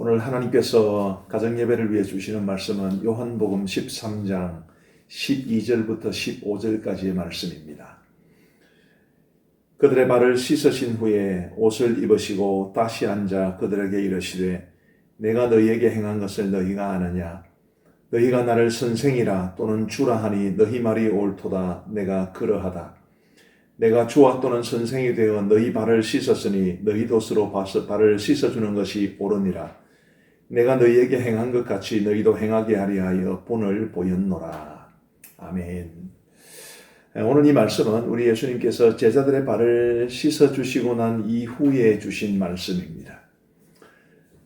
오늘 하나님께서 가정예배를 위해 주시는 말씀은 요한복음 13장 12절부터 15절까지의 말씀입니다. 그들의 발을 씻으신 후에 옷을 입으시고 다시 앉아 그들에게 이르시되 내가 너희에게 행한 것을 너희가 아느냐? 너희가 나를 선생이라 또는 주라 하니 너희 말이 옳도다. 내가 그러하다. 내가 주와 또는 선생이 되어 너희 발을 씻었으니 너희도 서로 발을 씻어주는 것이 옳으니라. 내가 너희에게 행한 것 같이 너희도 행하게 하리 하여 본을 보였노라. 아멘. 오늘 이 말씀은 우리 예수님께서 제자들의 발을 씻어주시고 난 이후에 주신 말씀입니다.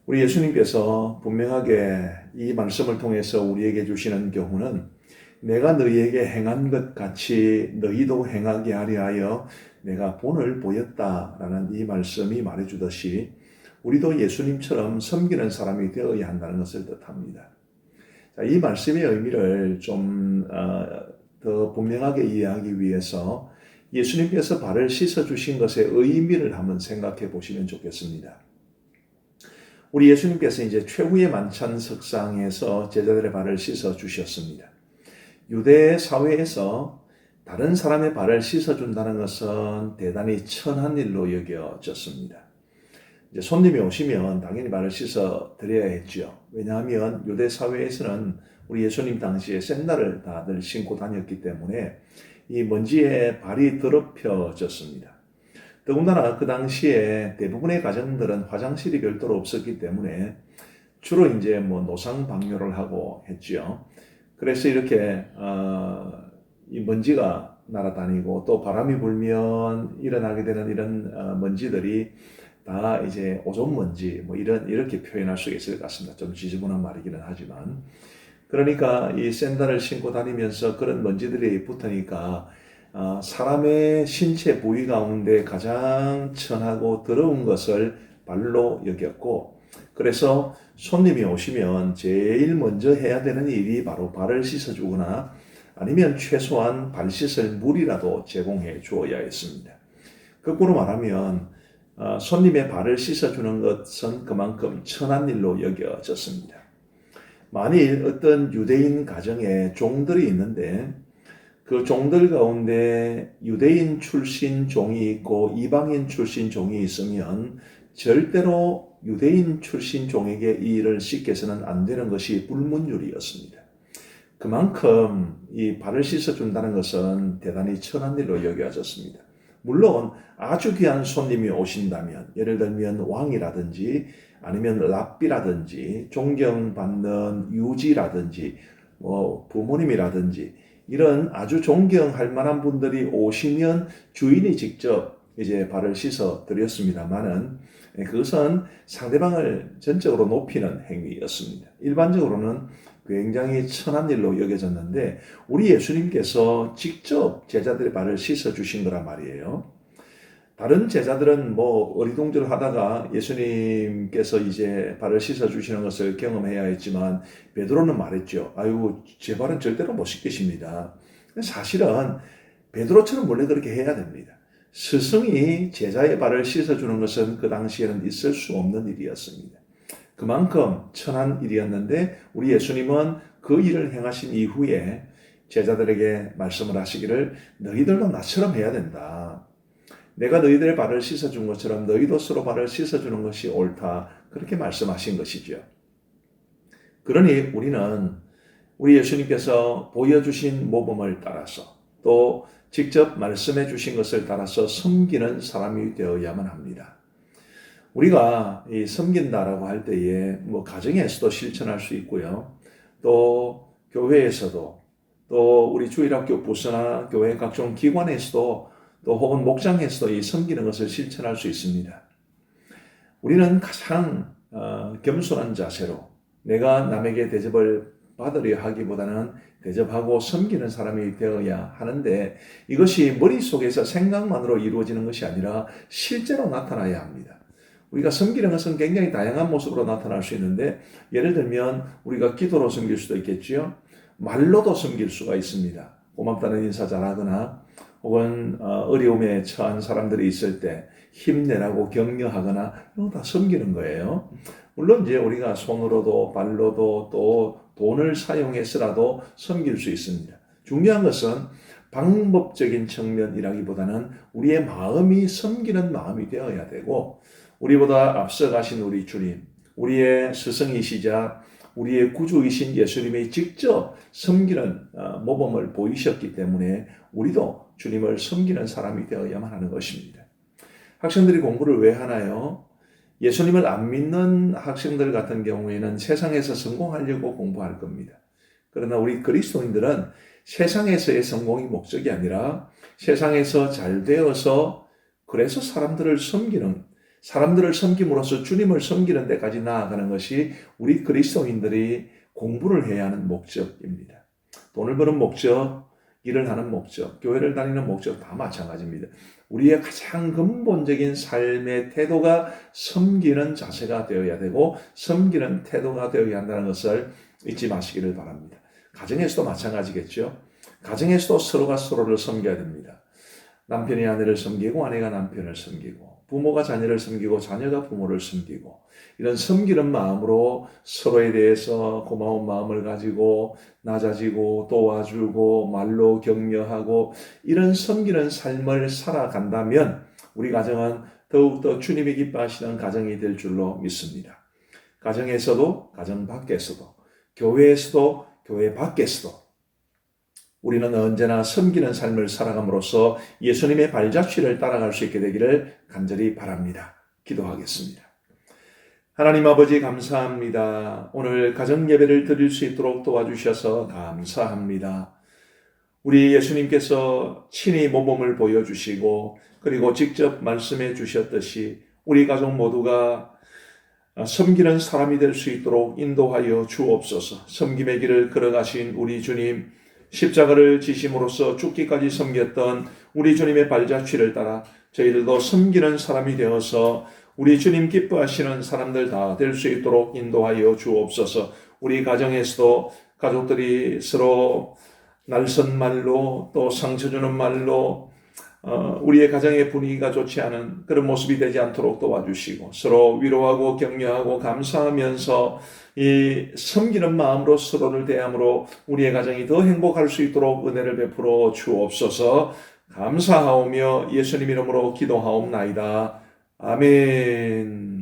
우리 예수님께서 분명하게 이 말씀을 통해서 우리에게 주시는 교훈은 내가 너희에게 행한 것 같이 너희도 행하게 하리 하여 내가 본을 보였다라는 이 말씀이 말해주듯이 우리도 예수님처럼 섬기는 사람이 되어야 한다는 것을 뜻합니다. 자, 이 말씀의 의미를 좀 더 분명하게 이해하기 위해서 예수님께서 발을 씻어주신 것의 의미를 한번 생각해 보시면 좋겠습니다. 우리 예수님께서 이제 최후의 만찬 석상에서 제자들의 발을 씻어주셨습니다. 유대 사회에서 다른 사람의 발을 씻어준다는 것은 대단히 천한 일로 여겨졌습니다. 이제 손님이 오시면 당연히 발을 씻어 드려야 했죠. 왜냐하면 유대 사회에서는 우리 예수님 당시에 샌들을 다들 신고 다녔기 때문에 이 먼지에 발이 더럽혀졌습니다. 더군다나 그 당시에 대부분의 가정들은 화장실이 별도로 없었기 때문에 주로 이제 노상방뇨를 하고 했죠. 그래서 이렇게 이 먼지가 날아다니고 또 바람이 불면 일어나게 되는 이런 먼지들이 다 이제 오존 먼지 이렇게 표현할 수 있을 것 같습니다. 좀 지저분한 말이기는 하지만 그러니까 이 샌들을 신고 다니면서 그런 먼지들이 붙으니까 사람의 신체 부위 가운데 가장 천하고 더러운 것을 발로 여겼고 그래서 손님이 오시면 제일 먼저 해야 되는 일이 바로 발을 씻어주거나 아니면 최소한 발 씻을 물이라도 제공해 주어야 했습니다. 거꾸로 말하면 손님의 발을 씻어주는 것은 그만큼 천한 일로 여겨졌습니다. 만일 어떤 유대인 가정에 종들이 있는데 그 종들 가운데 유대인 출신 종이 있고 이방인 출신 종이 있으면 절대로 유대인 출신 종에게 이 일을 시켜서는 안 되는 것이 불문율이었습니다. 그만큼 이 발을 씻어준다는 것은 대단히 천한 일로 여겨졌습니다. 물론 아주 귀한 손님이 오신다면 예를 들면 왕이라든지 아니면 랍비라든지 존경받는 유지라든지 부모님이라든지 이런 아주 존경할 만한 분들이 오시면 주인이 직접 이제 발을 씻어 드렸습니다만은 그것은 상대방을 전적으로 높이는 행위였습니다. 일반적으로는 굉장히 천한 일로 여겨졌는데 우리 예수님께서 직접 제자들의 발을 씻어 주신 거란 말이에요. 다른 제자들은 어리둥절 하다가 예수님께서 이제 발을 씻어 주시는 것을 경험해야 했지만 베드로는 말했죠. 아유, 제 발은 절대로 못 씻기십니다. 사실은 베드로처럼 원래 그렇게 해야 됩니다. 스승이 제자의 발을 씻어 주는 것은 그 당시에는 있을 수 없는 일이었습니다. 그만큼 천한 일이었는데 우리 예수님은 그 일을 행하신 이후에 제자들에게 말씀을 하시기를 너희들도 나처럼 해야 된다. 내가 너희들의 발을 씻어준 것처럼 너희도 서로 발을 씻어주는 것이 옳다. 그렇게 말씀하신 것이죠. 그러니 우리는 우리 예수님께서 보여주신 모범을 따라서 또 직접 말씀해 주신 것을 따라서 섬기는 사람이 되어야만 합니다. 우리가 이 섬긴다라고 할 때에 가정에서도 실천할 수 있고요. 또 교회에서도 또 우리 주일학교 부서나 교회 각종 기관에서도 또 혹은 목장에서도 이 섬기는 것을 실천할 수 있습니다. 우리는 가장 겸손한 자세로 내가 남에게 대접을 받으려 하기보다는 대접하고 섬기는 사람이 되어야 하는데 이것이 머릿속에서 생각만으로 이루어지는 것이 아니라 실제로 나타나야 합니다. 우리가 섬기는 것은 굉장히 다양한 모습으로 나타날 수 있는데 예를 들면 우리가 기도로 섬길 수도 있겠지요. 말로도 섬길 수가 있습니다. 고맙다는 인사 잘하거나 혹은 어려움에 처한 사람들이 있을 때 힘내라고 격려하거나 이런 거 다 섬기는 거예요. 물론 이제 우리가 손으로도 발로도 또 돈을 사용해서라도 섬길 수 있습니다. 중요한 것은 방법적인 측면이라기보다는 우리의 마음이 섬기는 마음이 되어야 되고, 우리보다 앞서가신 우리 주님, 우리의 스승이시자 우리의 구주이신 예수님이 직접 섬기는 모범을 보이셨기 때문에 우리도 주님을 섬기는 사람이 되어야만 하는 것입니다. 학생들이 공부를 왜 하나요? 예수님을 안 믿는 학생들 같은 경우에는 세상에서 성공하려고 공부할 겁니다. 그러나 우리 그리스도인들은 세상에서의 성공이 목적이 아니라 세상에서 잘 되어서 그래서 사람들을 섬김으로써 주님을 섬기는 데까지 나아가는 것이 우리 그리스도인들이 공부를 해야 하는 목적입니다. 돈을 버는 목적, 일을 하는 목적, 교회를 다니는 목적 다 마찬가지입니다. 우리의 가장 근본적인 삶의 태도가 섬기는 자세가 되어야 되고 섬기는 태도가 되어야 한다는 것을 잊지 마시기를 바랍니다. 가정에서도 마찬가지겠죠. 가정에서도 서로가 서로를 섬겨야 됩니다. 남편이 아내를 섬기고 아내가 남편을 섬기고 부모가 자녀를 섬기고 자녀가 부모를 섬기고, 이런 섬기는 마음으로 서로에 대해서 고마운 마음을 가지고 낮아지고 도와주고 말로 격려하고 이런 섬기는 삶을 살아간다면 우리 가정은 더욱더 주님이 기뻐하시는 가정이 될 줄로 믿습니다. 가정에서도 가정 밖에서도 교회에서도 교회 밖에서도 우리는 언제나 섬기는 삶을 살아감으로써 예수님의 발자취를 따라갈 수 있게 되기를 간절히 바랍니다. 기도하겠습니다. 하나님 아버지 감사합니다. 오늘 가정 예배를 드릴 수 있도록 도와주셔서 감사합니다. 우리 예수님께서 친히 모범을 보여주시고 그리고 직접 말씀해 주셨듯이 우리 가족 모두가 섬기는 사람이 될 수 있도록 인도하여 주옵소서. 섬김의 길을 걸어가신 우리 주님, 십자가를 지심으로써 죽기까지 섬겼던 우리 주님의 발자취를 따라 저희들도 섬기는 사람이 되어서 우리 주님 기뻐하시는 사람들 다 될 수 있도록 인도하여 주옵소서. 우리 가정에서도 가족들이 서로 날선 말로 또 상처 주는 말로 우리의 가정의 분위기가 좋지 않은 그런 모습이 되지 않도록 도와주시고 서로 위로하고 격려하고 감사하면서 이 섬기는 마음으로 서로를 대함으로 우리의 가정이 더 행복할 수 있도록 은혜를 베풀어 주옵소서. 감사하오며 예수님 이름으로 기도하옵나이다. 아멘.